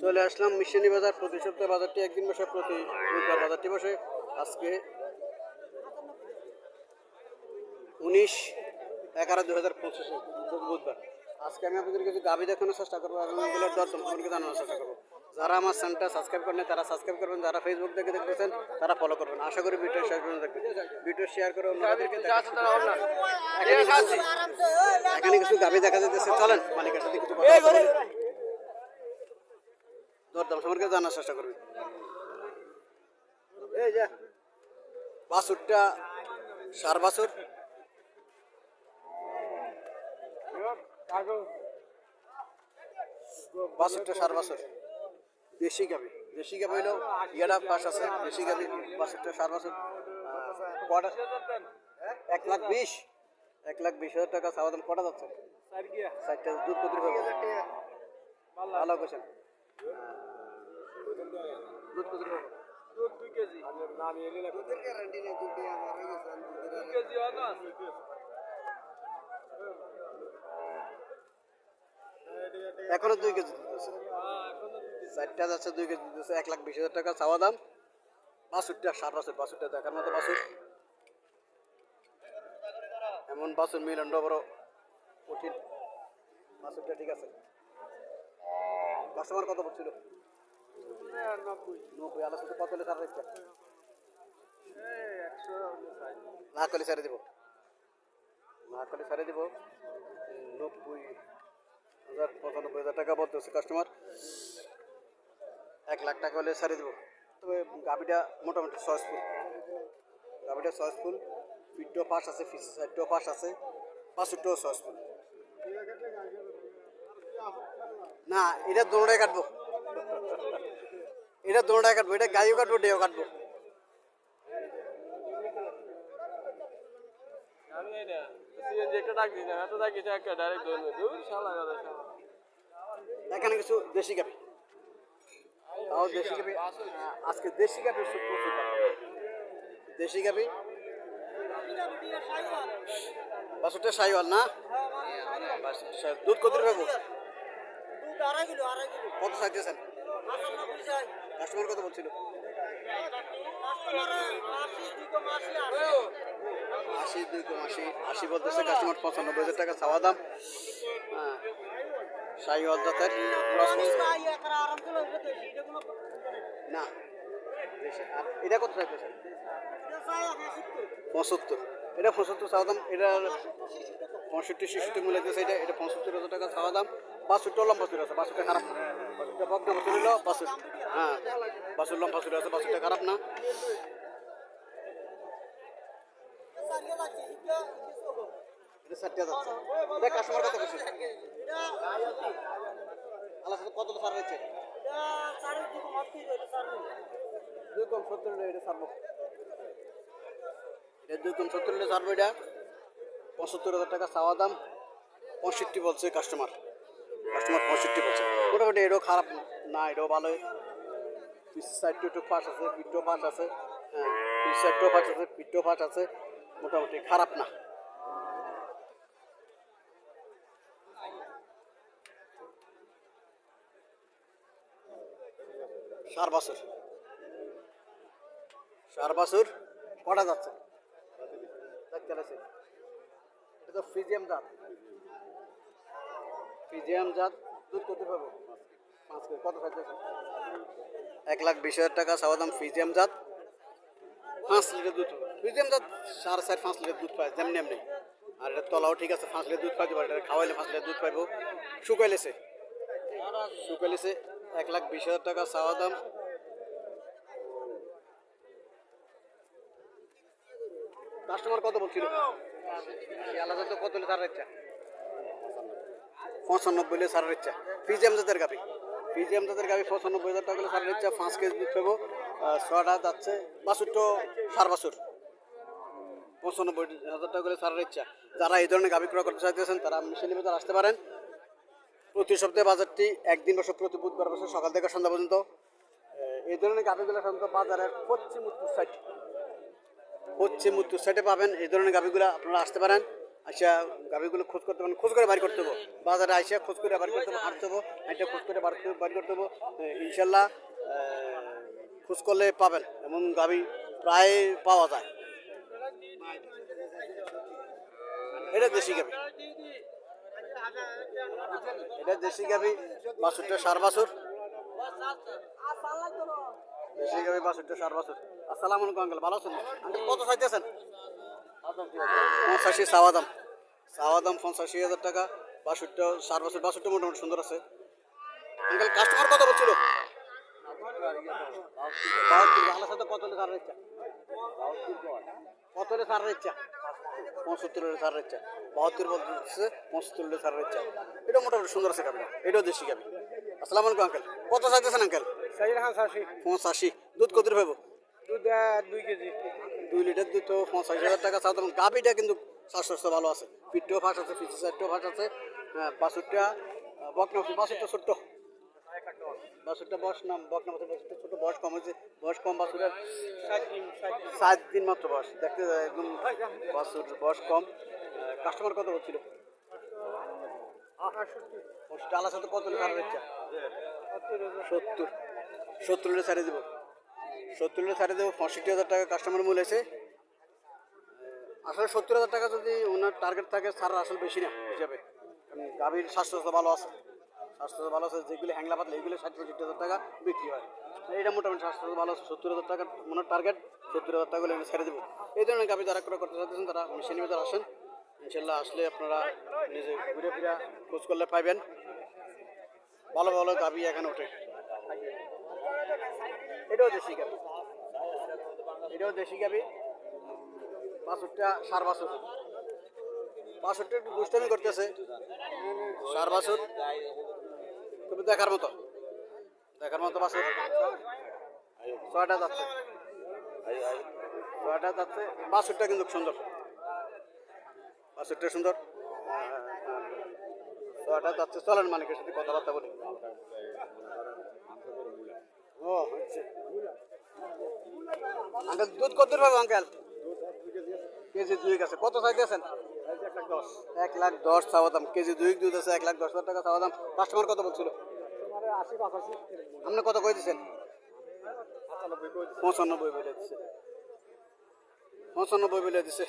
চলে আসলাম মিশনী বাজার। প্রতি সপ্তাহে বাজারটি একদিন বসে, প্রতি বুধবার বাজারটি বসে। আজকে 19/11/2025 বুধবার। আজকে আমি আপনাদের কিছু গাভি দেখানোর চেষ্টা করবো এবং এগুলোর দর সম্পর্কে জানানোর চেষ্টা করবো। যারা আমার চ্যানেলটা সাবস্ক্রাইব করেন তারা সাবস্ক্রাইব করবেন, যারা ফেসবুক থেকে দেখতেছেন তারা ফলো করবেন। আশা করি ভিডিও শেষ পর্যন্ত দেখবেন। ভিডিও শেয়ার করে অন্যদেরকে এখানে কিছু গাভি দেখা যাচ্ছে। চলেন মালিকের সাথে কিছু কথা বলি, দরদাম সম্পর্কে জানার চেষ্টা করবি। এই যে বাছুরটা সার বাছুর, বাছুরটা সার বাছুর, দেশি গাভি। দেশি গাভি হইলেও ইয়াটা পাশ আছে। দেশি গাভি বাছুরটা সার বাছুর। 1,20,000 1,20,000 টাকা চাওয়া দাম। কটা যাচ্ছে? 4টা। দুধ কত পাবো? ভালো কোশ্চেন। দুধ কত পাবো? দুধ 2 কেজি। দুধের গ্যারান্টি নেই, দুধ দিয়ে আমার হয়ে গেছে। 2 কেজি হয় না? এখনো 2 কেজি দিতেছে। 4টা যাচ্ছে, 2 কেজি দিতেছে। 1,20,000 টাকা চাওয়া দাম। বাছুরটা সার বাছুর, বাছুরটা দেখার মতো বাছুর। এমন বাছুর মিলন বড় কঠিন। বাছুরটা ঠিক আছে। কাস্টমার কত পড়ছিল? 90। আলোচনা কত হলে তার রেটটা? 100 না করলে ছেড়ে দিব, না করলে ছেড়ে দিব। 90,000 টাকা বলতেছে কাস্টমার। 1,00,000 টাকা হলে ছেড়ে দিব। তবে গাভিটা মোটামুটি সহজফুল। গাভিটা সহজফুল, ফিটও পাশ আছে, ফিস সাইডটাও পাশ আছে, বাছুরটাও সহজফুল। না, এটা দৌড়ায় কাটবো, এটা দৌড়ায় কাটবো, এটা গাইও কাটবো, ডেও কাটবো। এখানে কিছু দেশি গাভি, তাও দেশি গাভি। আজকে দেশি গাভি প্রচুর। দেশি গাভি বাছুরটা সাইওয়াল না? দুধ কত পাবো? কত চাইতেছেন? কাস্টমার কত বলছিল? 80 বলতেছে কাস্টমার। 95,000 টাকা চাওয়া দাম। হ্যাঁ, সাইওয়াল জাতের। না, এটা কত চাইতেছেন? 75। এটা 75 চাওয়া দাম। এটা 65-66 মূল্য দিয়েছে। এটা 75,000 টাকা চাওয়া দাম। বাছুরটা লম্বা চুরি আছে, বাছুরটা খারাপ না। বাছুরটা বকনা বাছুর হলো বাছুর। হ্যাঁ, বাছুর লম্বা চুরি আছে, বাছুরটা খারাপ না। এটা 4টা যাচ্ছে। এটা কাস্টমার কত বেশি? আল্লাহ কত সার হয়েছে? 2,70 এটা সারবো। এটা 2,70 সারবো। এটা 75,000 টাকা চাওয়া দাম। 65 বলছে কাস্টমার। 65 বলছে। মোটামুটি এটাও খারাপ না, এটাও ভালোই। পিস সাইডটা একটু ফাঁস আছে, পিঠও ফাঁস আছে। হ্যাঁ, পিস সাইডটাও ফাঁস আছে, পিঠও ফাঁস আছে। মোটামুটি খারাপ না। সার বাছুর, সার বাছুর। কটা যাচ্ছে? এটা তো ফ্রিজিয়াম জাত। ফ্রিজিয়াম জাত। দুধ কত পাবো? 5 কেজি। কত চাইতেছে? 1,20,000 টাকা চাওয়া দাম। ফ্রিজিয়াম জাত, 5 লিটার দুধ পাবে। ফ্রিজিয়াম জাত 4.5-5 লিটার দুধ পায় যেমনি এমনি। আর এটা তলাও ঠিক আছে, 5 লিটার দুধ পাইতে পারে। এটা খাওয়াইলে 5 লিটার দুধ পাইব। শুকাইলেছে 1,20,000 টাকা চাওয়া দাম। কাস্টমার কত বলছিল? আলাদা তো কত হলে সার ইচ্ছা? 95 সারের ইচ্ছা। ফ্রিজিয়াম জাতের গাভি, ফ্রিজিয়াম জাতের গাভি 95,000 টাকা সারের ইচ্ছা। 5 কেজি দুধ পাবো। 6টা যাচ্ছে। বাছুরটা সার বাছুর। 95,000 টাকা করে সারের ইচ্ছা। যারা এই ধরনের গাভি ক্রয় করতে চাইতেছেন তারা মিশনী বাজার আসতে পারেন। প্রতি সপ্তাহে বাজারটি একদিন বসে, প্রতি বুধবার বসে সকাল থেকে সন্ধ্যা পর্যন্ত। এই ধরনের গাভিগুলো সাধারণত বাজারের পশ্চিম উত্তর সাইডে পাবেন। এই ধরনের গাভিগুলো আপনারা আসতে পারেন। আচ্ছা গাভিগুলো খোঁজ করতে পারেন, খোঁজ করে বাড়ি করতে হবে, বাজারে আইসা খোঁজ করে বাড়ি করতে হবে, হাঁটতে হবে, হাঁটে খোঁজ করে বাড়ি করতে হবে। ইনশাল্লাহ খোঁজ করলে পাবেন, এমন গাভি প্রায় পাওয়া যায়। এটা দেশি গাভি, এটা দেশি গাভি, বাছুরটা সার বাছুর, দেশি গাভি বাছুরটা সার বাছুর। আসসালামু আলাইকুম আঙ্কেল, ভালো আছেন আঙ্কেল? কত চাইতেছেন? 85 চাওয়া দাম, চাওয়া দাম 85,000 টাকা। বাছুরটা সার বাছুর, বাছুরটা মোটামুটি সুন্দর আছে। আঙ্কেল কাস্টমার কত বলছিল? আল্লাহ সাথে কত হলে ছাড়ার ইচ্ছা? কত হলে ছাড়ার ইচ্ছা? 75 হলে ছাড়ার ইচ্ছা, 72 বলতেছে 75 হলে ছাড়ার ইচ্ছা। এটা মোটামুটি সুন্দর আছে গাভিটা, এটাও দেশি গাভি। আসসালামু আলাইকুম আঙ্কেল, কত চাইতেছেন আঙ্কেল? 85। দুধ কত পাবো? দুধ 2 কেজি। 2 লিটার দুধ তো 85,000 টাকা চাও। তখন গাভিটা কিন্তু স্বাস্থ্য ভালো আছে, পিঠটাও ফাঁস আছে, পিঠের সাইডটাও ফাঁস আছে। হ্যাঁ বাছুরটা বকনা, বাছুরটা ছোট্ট, বাছুরটা বয়স নাম বকনা বাছুর, বাছুরটা ছোট, বয়স কম হয়েছে, বয়স কম বাছুরের 7 দিন মাত্র বয়স, দেখতে একদম বাছুর বয়স কম। কাস্টমার কত বলছিল? 68। আলার সাথে কত ছাড়ার ইচ্ছা? 70 হলে ছাড়িয়ে দেবো, 70 হলে ছাড়িয়ে দেবো। 65,000 টাকা কাস্টমার মূল্য আছে। আসলে 70,000 টাকা যদি ওনার টার্গেট থাকে, ছাড়ার আসলে বেশি না হিসাবে, কারণ গাভীর স্বাস্থ্য ভালো আছে, স্বাস্থ্য ভালো আছে। যেগুলি হ্যাংলা পাতলে এগুলো 60-65,000 টাকা বিক্রি হয়। এটা মোটামুটি স্বাস্থ্য ভালো আছে। 70,000 টাকা ওনার টার্গেট, 70,000 টাকা হলে ছেড়ে দেবো। এই ধরনের গাভী যারা ক্রয় করতে চাইতেছেন তারা মেশিনের ভিতরে আসেন, ইনশাল্লাহ আসলে আপনারা নিজে ঘুরে ফিরে খোঁজ করলে পাইবেন। ভালো ভালো গাভী এখানে ওঠে। এটাও দেশি গাভী, এটাও দেশি গাভী, বাছুরটা সার বাছুর, বাছুরটা একটু দুষ্টামি করতেছে, সার বাছুর তবে দেখার মতো, দেখার মতো বাছুর। 6টা যাচ্ছে, 6টা যাচ্ছে। বাছুরটা কিন্তু সুন্দর, বাছুরটা সুন্দর। 6টা যাচ্ছে। চলেন মালিকের সাথে কথাবার্তা বলি। ও হচ্ছে আঙ্কেল, দুধ কত পাবো আঙ্কেল? কেজি 2 আছে। কত চাইতেছেন? 1,10,000 চাওয়া দাম। কেজি 2 দুধ আছে, 1,10,000 টাকা চাওয়া দাম। কাস্টমার কত বলছিল? 80-85। আপনি কত কই দিচ্ছেন? 95 বলে দিচ্ছে, 95 বলে দিচ্ছে।